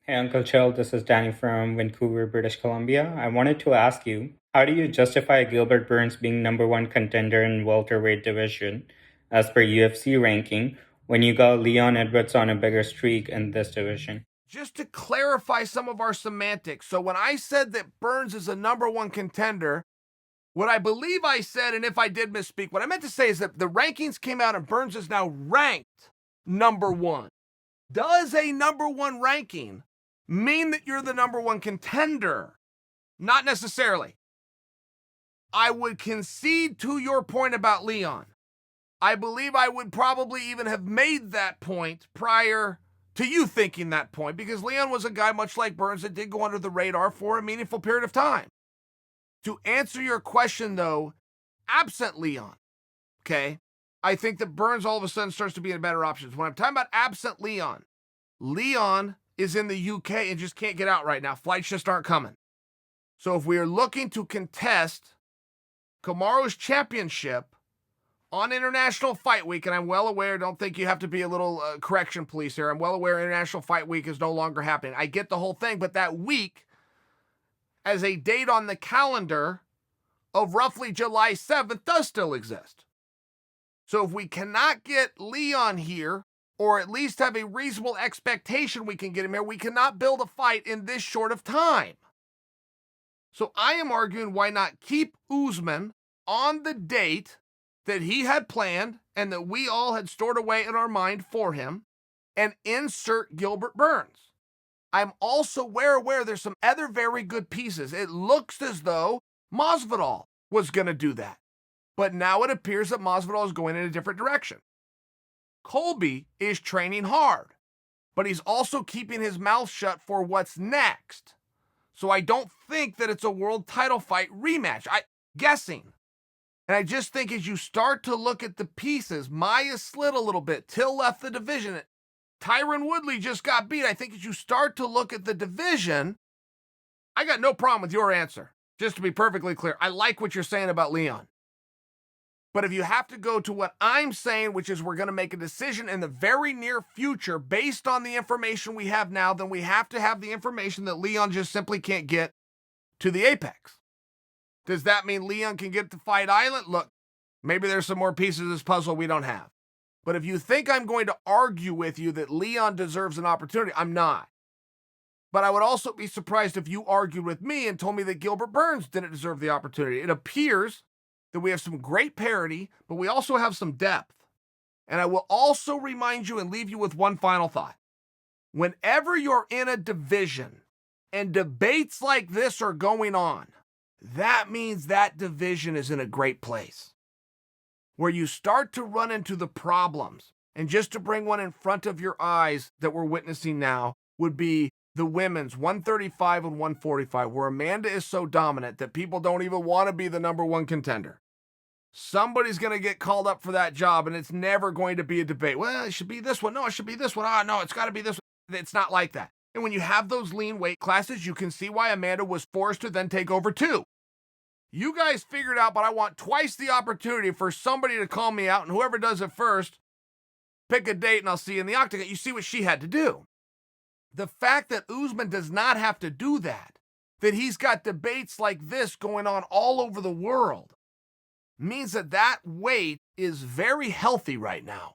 Hey, Uncle Chael, this is Danny from Vancouver, British Columbia. I wanted to ask you, how do you justify Gilbert Burns being number one contender in welterweight division as per UFC ranking when you got Leon Edwards on a bigger streak in this division? Just to clarify some of our semantics. So when I said that Burns is a number one contender, what I believe I said, and if I did misspeak, what I meant to say is that the rankings came out and Burns is now ranked number one. Does a number one ranking mean that you're the number one contender? Not necessarily. I would concede to your point about Leon. I believe I would probably even have made that point prior to you thinking that point, because Leon was a guy much like Burns that did go under the radar for a meaningful period of time. To answer your question, though, absent Leon, okay, I think that Burns all of a sudden starts to be a better option. When I'm talking about absent Leon, Leon is in the UK and just can't get out right now. Flights just aren't coming. So if we are looking to contest Kamaru's championship on International Fight Week, and I'm well aware, don't think you have to be a little correction police here. I'm well aware International Fight Week is no longer happening. I get the whole thing, but that week, as a date on the calendar of roughly July 7th, does still exist. So if we cannot get Leon here, or at least have a reasonable expectation we can get him here, we cannot build a fight in this short of time. So I am arguing, why not keep Usman on the date that he had planned and that we all had stored away in our mind for him, and insert Gilbert Burns. I'm also aware there's some other very good pieces. It looks as though Masvidal was going to do that, but now it appears that Masvidal is going in a different direction. Colby is training hard, but he's also keeping his mouth shut for what's next. So I don't think that it's a world title fight rematch. Guessing. And I just think as you start to look at the pieces, Maya slid a little bit. Till left the division. Tyron Woodley just got beat. I think as you start to look at the division, I got no problem with your answer. Just to be perfectly clear, I like what you're saying about Leon. But if you have to go to what I'm saying, which is we're going to make a decision in the very near future based on the information we have now, then we have to have the information that Leon just simply can't get to the apex. Does that mean Leon can get to Fight Island? Look, maybe there's some more pieces of this puzzle we don't have. But if you think I'm going to argue with you that Leon deserves an opportunity, I'm not. But I would also be surprised if you argued with me and told me that Gilbert Burns didn't deserve the opportunity. It appears that we have some great parity, but we also have some depth. And I will also remind you and leave you with one final thought. Whenever you're in a division and debates like this are going on, that means that division is in a great place. Where you start to run into the problems, and just to bring one in front of your eyes that we're witnessing now, would be the women's 135 and 145, where Amanda is so dominant that people don't even want to be the number one contender. Somebody's going to get called up for that job, and it's never going to be a debate. Well, it should be this one. No, it should be this one. No, it's got to be this one. It's not like that. And when you have those lean weight classes, you can see why Amanda was forced to then take over two. You guys figured out, but I want twice the opportunity for somebody to call me out, and whoever does it first, pick a date and I'll see you in the octagon. You see what she had to do. The fact that Usman does not have to do that he's got debates like this going on all over the world, means that weight is very healthy right now.